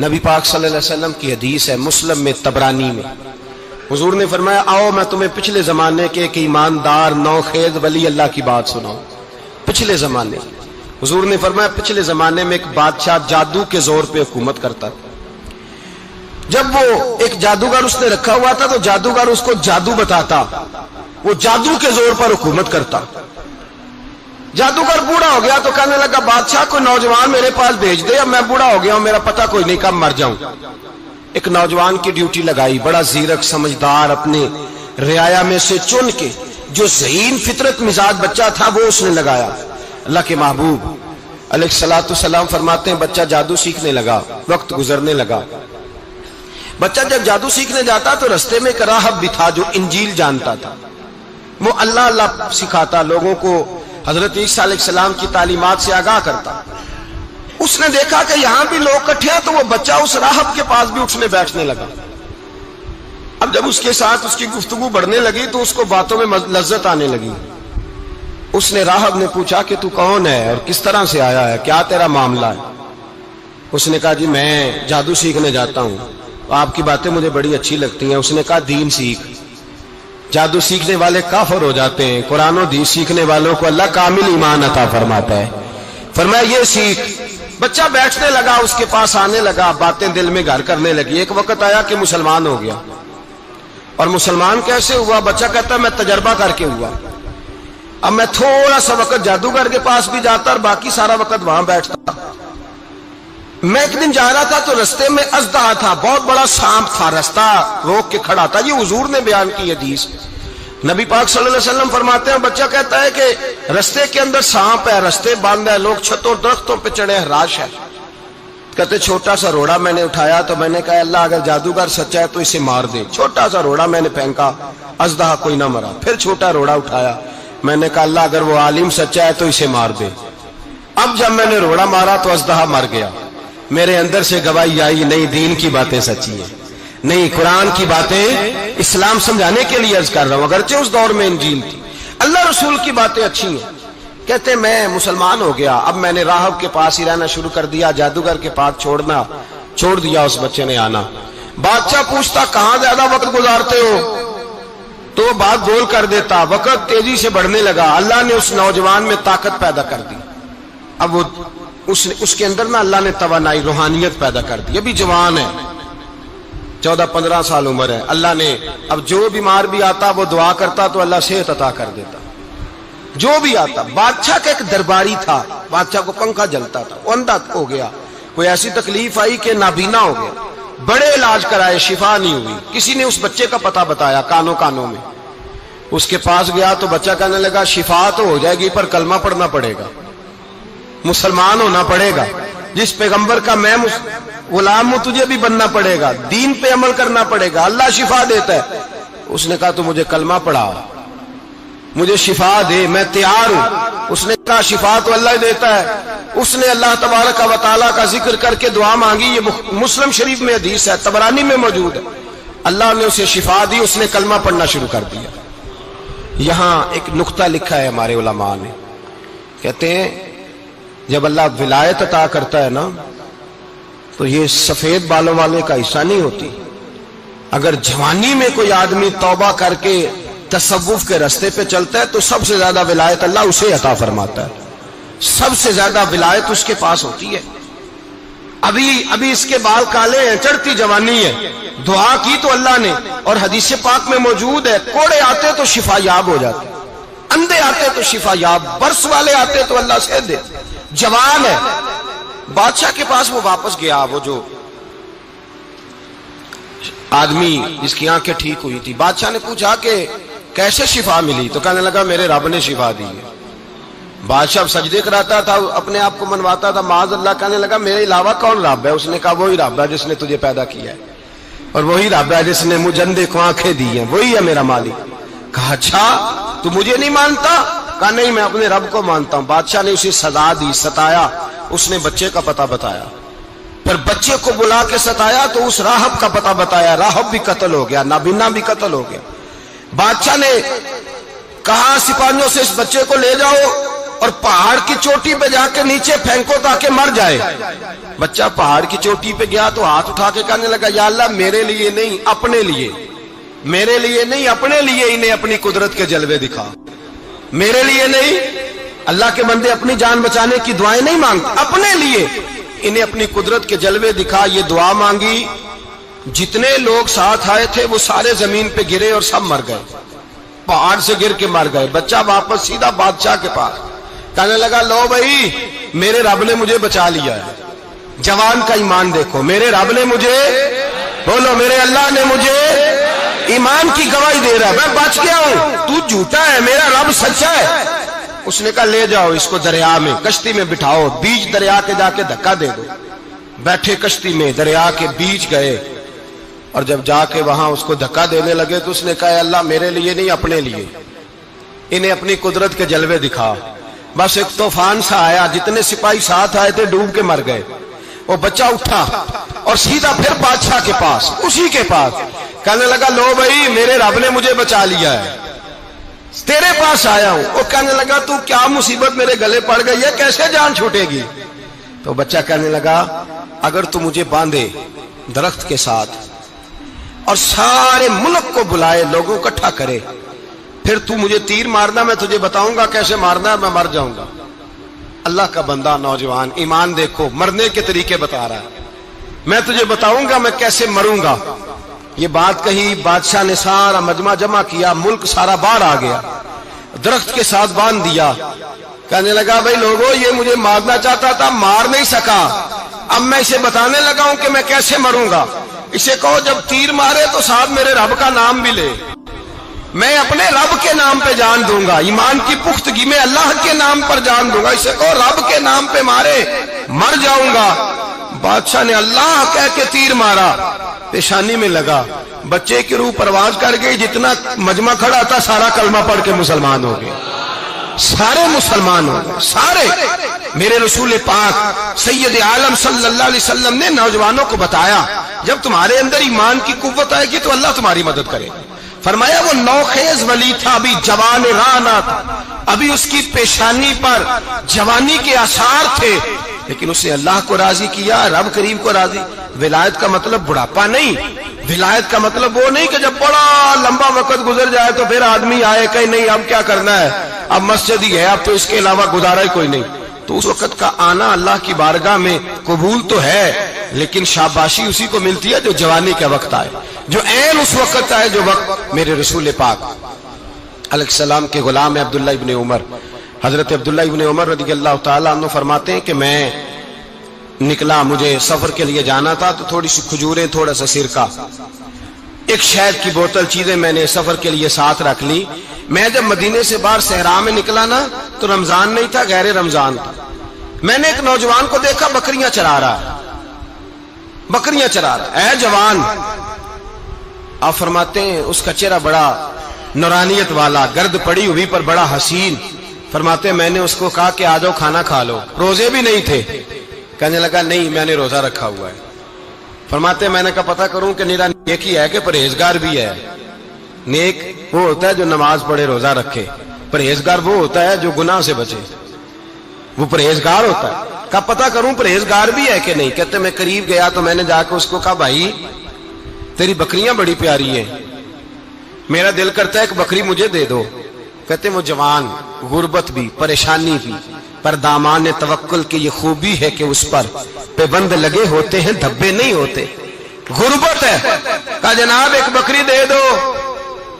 نبی پاک صلی اللہ علیہ وسلم کی حدیث ہے مسلم میں تبرانی میں، حضور نے فرمایا آؤ میں تمہیں پچھلے زمانے کے ایک ایماندار نوخیز ولی اللہ کی بات سناؤں۔ پچھلے زمانے حضور نے فرمایا پچھلے زمانے میں ایک بادشاہ جادو کے زور پہ حکومت کرتا تھا۔ جب وہ ایک جادوگر اس نے رکھا ہوا تھا تو جادوگر اس کو جادو بتاتا، وہ جادو کے زور پر حکومت کرتا۔ جادوگر بوڑھا ہو گیا تو کہنے لگا بادشاہ کو نوجوان میرے پاس بھیج دے، اب میں بوڑھا ہو گیا ہوں، میرا پتہ کوئی نہیں کب مر جاؤں۔ ایک نوجوان کی ڈیوٹی لگائی، بڑا زیرک سمجھدار، اپنے رعایا میں سے چن کے جو ذہین فطرت مزاج بچہ تھا وہ اس نے لگایا۔ اللہ کے محبوب علیہ الصلوۃ والسلام فرماتے ہیں بچہ جادو سیکھنے لگا، وقت گزرنے لگا۔ بچہ جب جادو سیکھنے جاتا تو رستے میں ایک راہب بھی تھا جو انجیل جانتا تھا، وہ اللہ اللہ سکھاتا، لوگوں کو حضرت عیسیٰ علیہ السلام کی تعلیمات سے آگاہ کرتا۔ اس نے دیکھا کہ یہاں بھی لوگ اکٹھے ہیں تو وہ بچہ اس راہب کے پاس بھی اٹھنے بیٹھنے لگا۔ اب جب اس کے ساتھ اس کی گفتگو بڑھنے لگی تو اس کو باتوں میں لذت آنے لگی۔ اس نے راہب نے پوچھا کہ تو کون ہے اور کس طرح سے آیا ہے، کیا تیرا معاملہ ہے؟ اس نے کہا جی میں جادو سیکھنے جاتا ہوں، آپ کی باتیں مجھے بڑی اچھی لگتی ہیں۔ اس نے کہا دین سیکھ، جادو سیکھنے والے کافر ہو جاتے ہیں، قرآن و حدیث سیکھنے والوں کو اللہ کامل ایمان عطا فرماتا ہے۔ فرمایا یہ سیکھ۔ بچہ بیٹھنے لگا، اس کے پاس آنے لگا، باتیں دل میں گھر کرنے لگی۔ ایک وقت آیا کہ مسلمان ہو گیا، اور مسلمان کیسے ہوا؟ بچہ کہتا ہے میں تجربہ کر کے ہوا۔ اب میں تھوڑا سا وقت جادوگر کے پاس بھی جاتا اور باقی سارا وقت وہاں بیٹھتا۔ میں ایک دن جا رہا تھا تو رستے میں اژدہا تھا، بہت بڑا سانپ تھا، رستہ روک کے کھڑا تھا۔ یہ حضور نے بیان کی حدیث۔ نبی پاک صلی اللہ علیہ وسلم فرماتے ہیں بچہ کہتا ہے کہ رستے کے اندر سانپ ہے، رستے بند ہے، لوگ چھتوں درختوں پہ چڑھے ہیں، راش ہے۔ کہتے چھوٹا سا روڑا میں نے اٹھایا تو میں نے کہا اللہ اگر جادوگر سچا ہے تو اسے مار دے۔ چھوٹا سا روڑا میں نے پھینکا، اژدہا کوئی نہ مرا۔ پھر چھوٹا روڑا اٹھایا، میں نے کہا اللہ اگر وہ عالم سچا ہے تو اسے مار دے۔ اب جب میں نے روڑا مارا تو اژدہا مر گیا۔ میرے اندر سے گواہی آئی نہیں دین کی باتیں سچی ہیں، نہیں قرآن کی باتیں اسلام سمجھانے کے لیے عرض کر رہا ہوں، اگرچہ اس دور میں انجیل تھی، اللہ رسول کی باتیں اچھی ہیں۔ کہتے میں مسلمان ہو گیا، اب میں نے راہب کے پاس ہی رہنا شروع کر دیا، جادوگر کے پاس چھوڑ دیا۔ اس بچے نے آنا، بادشاہ پوچھتا کہاں زیادہ وقت گزارتے ہو تو وہ بات گول کر دیتا۔ وقت تیزی سے بڑھنے لگا، اللہ نے اس نوجوان میں طاقت پیدا کر دی۔ اب وہ اس کے اندر نا اللہ نے توانائی روحانیت پیدا کر دی، ابھی جوان ہے، 14-15 سال عمر ہے۔ اللہ نے اب جو بیمار بھی آتا وہ دعا کرتا تو اللہ صحت عطا کر دیتا، جو بھی آتا۔ بادشاہ کا ایک درباری تھا، بادشاہ کو پنکھا جلتا تھا، وہ اندھا ہو گیا، کوئی ایسی تکلیف آئی کہ نابینا ہو گیا، بڑے علاج کرائے شفا نہیں ہوئی۔ کسی نے اس بچے کا پتہ بتایا کانوں میں، اس کے پاس گیا تو بچہ کہنے لگا شفا تو ہو جائے گی پر کلمہ پڑھنا پڑے گا، مسلمان ہونا پڑے گا، جس پیغمبر کا میں غلام ہوں تجھے بھی بننا پڑے گا، دین پہ عمل کرنا پڑے گا، اللہ شفا دیتا ہے۔ اس نے کہا تو مجھے کلمہ پڑھا، مجھے شفا دے، میں تیار ہوں۔ اس نے کہا شفا تو اللہ دیتا ہے۔ اس نے اللہ تبارک و تعالیٰ کا ذکر کر کے دعا مانگی، یہ مسلم شریف میں حدیث ہے، طبرانی میں موجود ہے۔ اللہ نے اسے شفا دی، اس نے کلمہ پڑھنا شروع کر دیا۔ یہاں ایک نقطہ لکھا ہے ہمارے علماء نے، کہتے ہیں جب اللہ ولایت عطا کرتا ہے نا تو یہ سفید بالوں والے کا حصہ نہیں ہوتی۔ اگر جوانی میں کوئی آدمی توبہ کر کے تصوف کے رستے پہ چلتا ہے تو سب سے زیادہ ولایت اللہ اسے عطا فرماتا ہے، سب سے زیادہ ولایت اس کے پاس ہوتی ہے۔ ابھی اس کے بال کالے ہیں، چڑھتی جوانی ہے، دعا کی تو اللہ نے، اور حدیث پاک میں موجود ہے کوڑے آتے تو شفا یاب ہو جاتے، اندھے آتے تو شفا یاب، برس والے آتے تو اللہ سے دے، جوان ہے۔ بادشاہ کے پاس وہ واپس گیا، وہ جو آدمی جس کی آنکھیں ٹھیک ہوئی تھی۔ بادشاہ نے پوچھا کہ کیسے شفا ملی؟ تو کہنے لگا میرے رب نے شفا دی ہے۔ بادشاہ سجدے کراتا تھا، اپنے آپ کو منواتا تھا معاذ اللہ، کہنے لگا میرے علاوہ کون رب ہے؟ اس نے کہا وہی رب ہے جس نے تجھے پیدا کیا ہے، اور وہی رب ہے جس نے مجھے اندھے کو آنکھیں دی ہیں، وہی ہے میرا مالک۔ کہا اچھا تو مجھے نہیں مانتا؟ کہا نہیں میں اپنے رب کو مانتا ہوں۔ بادشاہ نے اسے سزا دی، ستایا، اس نے بچے کا پتہ بتایا، پھر بچے کو بلا کے ستایا تو اس راہب کا پتہ بتایا، راہب بھی قتل ہو گیا، نابینا بھی قتل ہو گیا۔ بادشاہ نے کہا سپاہیوں سے اس بچے کو لے جاؤ اور پہاڑ کی چوٹی پہ جا کے نیچے پھینکو تاکہ مر جائے۔ بچہ پہاڑ کی چوٹی پہ گیا تو ہاتھ اٹھا کے کہنے لگا یا اللہ میرے لیے نہیں اپنے لیے، میرے لیے نہیں اپنے لیے انہیں اپنی قدرت کے جلوے دکھا، میرے لیے نہیں۔ اللہ کے بندے اپنی جان بچانے کی دعائیں نہیں مانگتے، اپنے لیے انہیں اپنی قدرت کے جلوے دکھا۔ یہ دعا مانگی، جتنے لوگ ساتھ آئے تھے وہ سارے زمین پہ گرے اور سب مر گئے، پہاڑ سے گر کے مر گئے۔ بچہ واپس سیدھا بادشاہ کے پاس کہنے لگا لو بھائی میرے رب نے مجھے بچا لیا ہے۔ جوان کا ایمان دیکھو، میرے رب نے مجھے، بولو میرے اللہ نے مجھے ایمان کی گواہی دے رہا ہے، میں بچ گیا ہوں، تو جھوٹا ہے، میرا رب سچا ہے۔ اس نے کہا لے جاؤ اس کو دریا میں، کشتی میں بٹھاؤ، بیچ دریا کے جا کے دھکا دے دو۔ بیٹھے کشتی میں، دریا کے بیچ گئے، اور جب جا کے وہاں اس کو دھکا دینے لگے تو اس نے کہا اللہ میرے لیے نہیں اپنے لیے انہیں اپنی قدرت کے جلوے دکھا۔ بس ایک طوفان سا آیا، جتنے سپاہی ساتھ آئے تھے ڈوب کے مر گئے۔ وہ بچہ اٹھا اور سیدھا پھر بادشاہ کے پاس، اسی کے پاس کہنے لگا لو بھائی میرے رب نے مجھے بچا لیا ہے، تیرے پاس آیا ہوں۔ وہ کہنے لگا تو کیا مصیبت میرے گلے پڑ گئی ہے، کیسے جان چھوٹے گی؟ تو بچہ کہنے لگا اگر تو مجھے باندھے درخت کے ساتھ اور سارے ملک کو بلائے، لوگوں کو اکٹھا کرے، پھر تو مجھے تیر مارنا، میں تجھے بتاؤں گا کیسے مارنا ہے، میں مر جاؤں گا۔ اللہ کا بندہ نوجوان ایمان دیکھو، مرنے کے طریقے بتا رہا ہے، میں تجھے بتاؤں گا میں کیسے مروں گا۔ یہ بات کہی، بادشاہ نے سارا مجمع جمع کیا، ملک سارا باہر آ گیا، درخت کے ساتھ باندھ دیا۔ کہنے لگا بھائی لوگوں یہ مجھے مارنا چاہتا تھا، مار نہیں سکا، اب میں اسے بتانے لگا ہوں کہ میں کیسے مروں گا۔ اسے کہو جب تیر مارے تو ساتھ میرے رب کا نام بھی لے، میں اپنے رب کے نام پہ جان دوں گا، ایمان کی پختگی میں اللہ کے نام پر جان دوں گا۔ اسے کہو رب کے نام پہ مارے، مر جاؤں گا۔ بادشاہ نے اللہ کہہ کے تیر مارا، پیشانی میں لگا، بچے کی روح پرواز کر گئی، جتنا مجمع کھڑا تھا سارا کلمہ پڑھ کے مسلمان ہو گئے، سارے مسلمان ہو گئے سارے۔ میرے رسول پاک سید عالم صلی اللہ علیہ وسلم نے نوجوانوں کو بتایا جب تمہارے اندر ایمان کی قوت آئے گی تو اللہ تمہاری مدد کرے۔ فرمایا وہ نوخیز ولی تھا، ابھی جوان رانا تھا، ابھی اس کی پیشانی پر جوانی کے آثار تھے، لیکن اس نے اللہ کو راضی کیا، رب کریم کو راضی۔ ولایت کا مطلب بڑھاپا نہیں، ولایت کا مطلب وہ نہیں کہ جب بڑا لمبا وقت گزر جائے تو پھر آدمی آئے کہ نہیں اب کیا کرنا ہے، اب مسجد ہی ہے، اب تو اس کے علاوہ گزارا ہی کوئی نہیں۔ تو اس وقت کا آنا اللہ کی بارگاہ میں قبول تو ہے، لیکن شاباشی اسی کو ملتی ہے جو جوانی کا وقت آئے، جو عین اس وقت آئے جو وقت میرے رسول پاک علیہ السلام کے غلام عبداللہ ابن عمر، حضرت عبداللہ ابن عمر رضی اللہ تعالیٰ عنہ فرماتے ہیں کہ میں نکلا، مجھے سفر کے لیے جانا تھا، تو تھوڑی سی کھجوریں، تھوڑا سا سرکہ، ایک شہد کی بوتل، چیزیں میں نے سفر کے لیے ساتھ رکھ لی۔ میں جب مدینے سے باہر صحرا میں نکلا نا تو رمضان نہیں تھا، غیر رمضان تھا۔ میں نے ایک نوجوان کو دیکھا بکریاں چرا رہا ہے، بکریاں چرا رہا ہے، اے جوان۔ آپ فرماتے ہیں اس کا چہرہ بڑا نورانیت والا، گرد پڑی ہوئی پر بڑا حسین۔ فرماتے ہیں میں نے اس کو کہا کہ آ جاؤ کھانا کھا لو، روزے بھی نہیں تھے۔ کہنے لگا نہیں میں نے روزہ رکھا ہوا ہے۔ فرماتے ہیں میں نے کہا پتہ کروں کہ نیرا نیک ہی ہے کہ پرہیزگار بھی ہے۔ نیک وہ ہوتا ہے جو نماز پڑھے روزہ رکھے، پرہیزگار وہ ہوتا ہے جو گناہ سے بچے، وہ پرہیزگار ہوتا ہے۔ کہا پتہ کروں پرہیزگار بھی ہے کہ نہیں؟ کہتے میں قریب گیا تو میں نے جا کے اس کو کہا بھائی تیری بکریاں بڑی پیاری ہیں، میرا دل کرتا ہے ایک بکری مجھے دے دو۔ کہتے وہ جوان، غربت بھی، پریشانی بھی، پر دامان توکل کی یہ خوبی ہے کہ اس پر پابند لگے ہوتے ہیں، دھبے نہیں ہوتے۔ غربت ہے، کہا جناب ایک بکری دے دو۔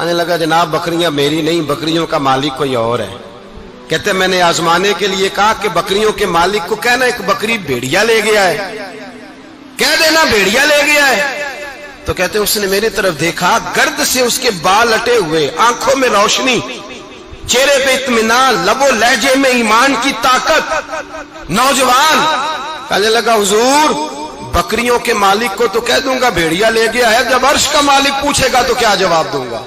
آنے لگا جناب بکریاں میری نہیں، بکریوں کا مالک کوئی اور ہے۔ کہتے میں نے آزمانے کے لیے کہا کہ بکریوں کے مالک کو کہنا ایک بکری بھیڑیا لے گیا ہے، کہہ دینا بھیڑیا لے گیا ہے۔ تو کہتے اس نے میری طرف دیکھا، گرد سے اس کے بال اٹے ہوئے، آنکھوں میں روشنی، چہرے پہ اطمینان، لب و لہجے میں ایمان کی طاقت۔ نوجوان کہنے لگا حضور بکریوں کے مالک کو تو کہہ دوں گا بھیڑیا لے گیا ہے، جب عرش کا مالک پوچھے گا تو کیا جواب دوں گا؟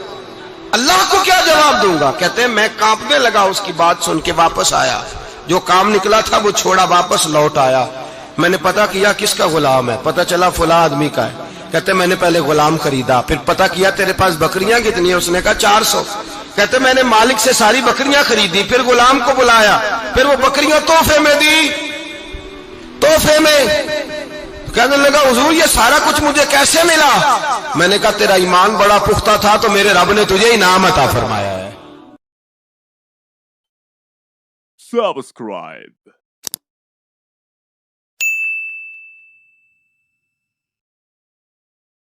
اللہ کو کیا جواب دوں گا؟ کہتے ہیں میں کانپنے لگا اس کی بات سن کے، واپس آیا، جو کام نکلا تھا وہ چھوڑا، واپس لوٹ آیا۔ میں نے پتا کیا کس کا غلام ہے، پتا چلا فلاں آدمی کا ہے۔ کہتے میں نے پہلے غلام خریدا، پھر پتا کیا تیرے پاس بکریاں کتنی ہیں؟ اس نے کہا 400۔ کہتے میں نے مالک سے ساری بکریاں خریدی، پھر غلام کو بلایا، پھر وہ بکریاں تحفے میں دی، تحفے میں کہنے لگا حضور یہ سارا کچھ مجھے کیسے ملا؟ میں نے کہا تیرا ایمان بڑا پختہ تھا تو میرے رب نے تجھے انعام عطا فرمایا ہے۔ Subscribe.